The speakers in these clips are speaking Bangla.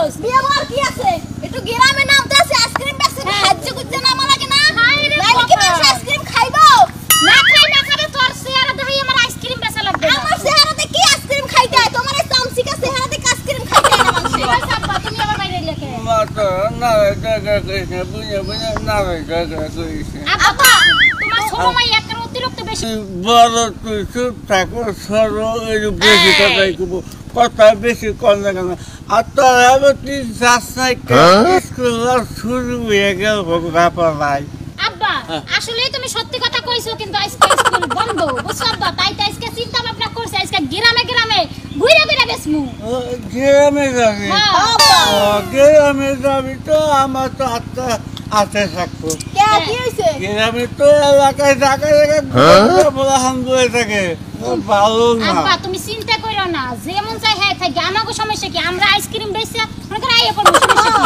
করছস বিয়ে আর কি আছে একটু গ্রামে নামতে আছে আইসক্রিম বেচে খাইছে কুজে নামা লাগে না হাই রে কি মানুষ আইসক্রিম খাইবো না খাবে তোর চেহারা দেখি আমার আইসক্রিম বেচা লাগবে আমার চেহারাতে কি আইসক্রিম খাইতে হয় তোমার এই চামচিকা চেহারাতে আইসক্রিম খাইতে হয় না মানুষ আব্বা তুমি আবার বাইরে লেখে মাতা না জায়গা কইছে বুঝে না জায়গা কইছে আব্বা তোমার ছোট মাই একের অতিরিক্ত বেশি বড় তুই চুপ থাকো সরো এই বেশি কথাই কব কথা বেশি কম লাগে না আর তোর আবার তুই যাস নাই স্কুল শুরু হয়ে গেল ব্যাপার নাই আব্বা আসলে তুমি সত্যি কথা কইছো কিন্তু আজকে স্কুল বন্ধ বুঝছো আব্বা তাই আজকে চিন্তা ভাবনা করছি আজকে গ্রামে ঘুরে ঘুরে বেসমু গ্রামে যাবি গ্রামে যাবি তো আমার তো আত্মা আছে থাকতো কি হইছে গ্রামে তো এলাকায় জায়গায় বলা হাঙ্গুয়ে থাকে ভালো না আব্বা তুমি চিন্তা করো না যেমন চাই হ্যাঁ থাকে আমাগো সমস্যা কি আমরা আইসক্রিম বেচে মনে করে আইয়া পড়ব সমস্যা কি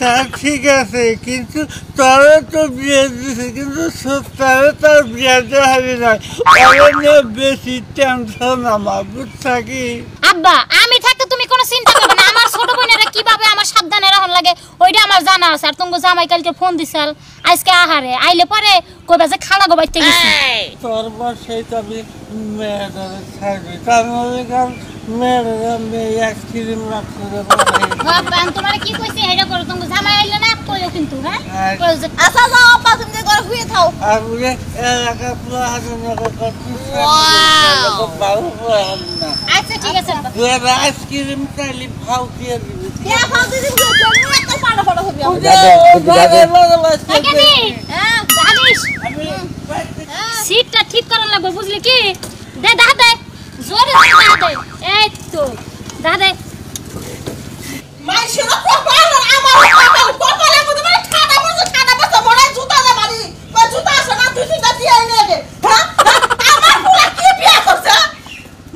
তা ঠিক আছে কিন্তু তোরে তো বিয়ে দিছে কিন্তু সত্তরে তার বিয়ে দেওয়া হবে না অনেক বেশি টেনশন আমার বুঝছা কি আব্বা আমি থাকতে তুমি কোনো চিন্তা করবে না আমার ছোট বোনেরা কিভাবে আমার সাবধানে রাখন লাগে ওইটা আমার জানা আছে আর তুমি জামাই কালকে ফোন দিছাল আজকে আহারে আইলে পরে কইবা যে খানা গোবাইতে গেছি তোর বসে তবে মেয়েদের ছাড়বি তার মধ্যে কারণ মেয়েরা মেয়ে আইসক্রিম রাখতে বাবা তোমার কি কইছে এটা করো তুমি জামাই আইলে না কইও কিন্তু হ্যাঁ আচ্ছা যাও আপা তুমি যে ঘরে শুয়ে থাও আর বলে এলাকা পুরো হাজার করতে ভালো না আচ্ছা ঠিক আছে তুই আইসক্রিম চাইলে ভাও দিয়ে দিবি কে ফাল দিদি তুমি একটা পাড়া পাড়া হবে হ্যাঁ জানিস সিটটা ঠিক করার লাগবে বুঝলি কি দে দে জোরে দে এই তো দে মাইশরা কপাল আমার কপালের মধ্যে মানে ঠাডা বসে মনে জুতা দে মারি বা জুতা আছে না তুই জুতা দিয়ে এনে দে হ্যাঁ আমার পুরা কি বিয়া করছে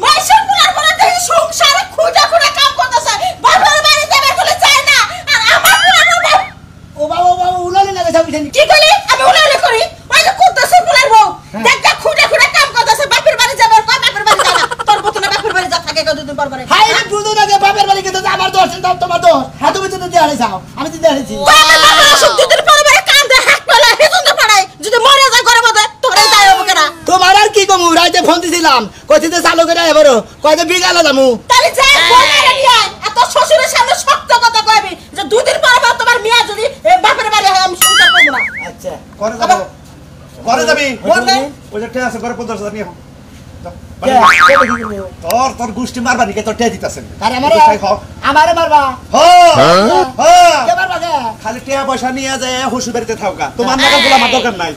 মাইশর পুরার মনে দেই সংসারে খুঁজা কাম করতেছে বাবার বাড়ি যাবে বলে চায় না আর আমার পুরা ও বাবা উলালে লাগে সব কি কইলি আমি উলালে করি ওই যে করতেছে পুরার বউ দেখা খুঁজা কাম করতেছে বাপের বাড়ি যাবে আর বাপের বাড়ি যায় না তোর বতনা বাপের বাড়ি যা থাকে কতদিন পর পরে হাই রে বুঝো না যে বাপের বাড়ি গেছে আমার দোষ দাও তোমার দোষ হ্যাঁ তুমি তো দেয়ালে যাও আমি তো দেয়ালেছি দুদিন পরে পরে কাম দে হাত পড়লে হেতুন তো পড়াই যদি মরে যায় ঘরে মধ্যে তোরে যাই হবে কেনা তোমার আর কি কমু রাইতে ফোন দিছিলাম কইতে যে চালু করে এবারো কইতে বিগালা যামু তাহলে যাই বলে রে এত শ্বশুরের সামনে শক্ত কথা কইবি যে দুদিন পরে পরে তোমার মিয়া যদি বাপের বাড়ি হয় আমি সংসার করব না আচ্ছা ঘরে যাবি বলবে ওই যে টে আছে ঘরে 50,000 নিয়ে কে তোর গোষ্ঠী মারবা নাকি তোর টে দিতাছেন আরে আমারে মারবা কে মারবা কে খালি টিয়া পয়সা নিয়ে যায় হুসু বাড়িতে থাকা তোমার নাকা গোলা আমার দরকার নাই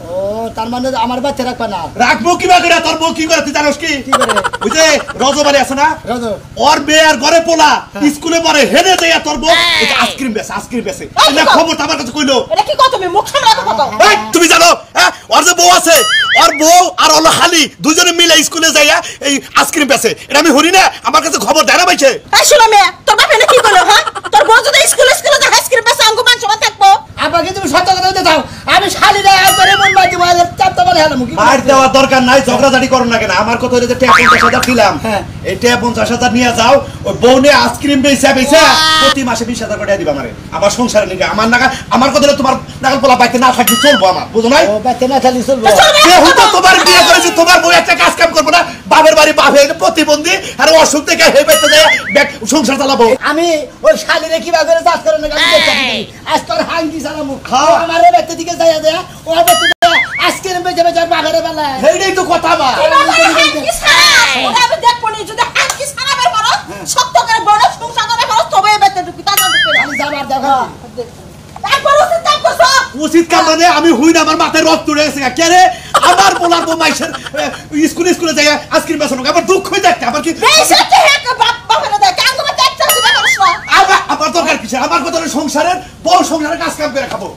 ও তার মানে আমার বাচ্চা রাখবা না রাখবো কিবা করে তোর বউ কি করে তুই জানোস কি করে ওই যে রজবাড়ি আছে না রজো ওর মেয়ে আর ঘরে পোলা স্কুলে পড়ে হেনে যায় তোর বউ এই আইসক্রিম বেচে এটা খবর আমার কাছে কইলো এটা কি কত তুমি মুখ সামলা কথা এই তুমি জানো হ্যাঁ ওর যে বউ আছে ওর বউ আর হলো খালি দুজনে মিলে স্কুলে যাইয়া এই আইসক্রিম বেচে এটা আমি হরি না আমার কাছে খবর দেয় না পাইছে এই শুনো মেয়ে তোর বাপ এনে কি করলো হ্যাঁ তোর বউ যদি স্কুলে যা আইসক্রিম বেচে আঙ্গু মান সমান থাকবো আপাকে তুমি সত্য কথা বলতে দাও আমি শালিরা একবারে মন বাজি মারে চাপটা মারে হেলাম কি মার দেওয়ার দরকার নাই ঝগড়াঝাড়ি করো না কেন আমার কথা হলো যে ট্যাপ 50,000 দিলাম এই ট্যাপ 50,000 নিয়ে যাও ওই বউনে আইসক্রিম বেচা প্রতি মাসে 20,000 করে দিবা আমারে আমার সংসারে নিয়ে আমার নাকা আমার কথা হলো তোমার নাকাল পোলা বাইতে না থাকলে চলবো আমার বুঝো নাই ও বাইতে না থাকলে চলবো যেহেতু তোমার বিয়ে করেছে তোমার বউ একটা কাজ কাম করবো না বাপের বাড়ি বাপে প্রতিবন্ধী আর অসুখ থেকে হে বাইতে যায় সংসার চালাবো আমি ওই শালিরে কিবা করে চাষ করে না আমি দেখতে আজ তোর হাঙ্গি সালামু আমারে বাইতে দিকে যাইয়া দেয়া ও বাইতে আইসক্রিম বেচে বাঘের বেলা এইটাই তো কথা বা ওরা আমি দেখবো নি যদি হাঁকি সারাবে বড় সত্য করে বড় সংসার করে বড় তবে বেতে ঢুকি তা না ঢুকি আমি যাবার দেখো একবার উচিত কাম করছো উচিত কাম মানে আমি হুই না আমার মাথায় রক্ত তুলে গেছে কে রে আমার পোলার বউ মাইশের স্কুলে যায় আইসক্রিম বেচনো আবার দুঃখ হয়ে যাচ্ছে আবার কি বেশি তো এক বাপ বাপরে দেখ কাম করে দেখতে দিবে মানুষ আমার দরকার কিসের আমার কথা হলো সংসারের বউ সংসারের কাজ কাম করে খাবো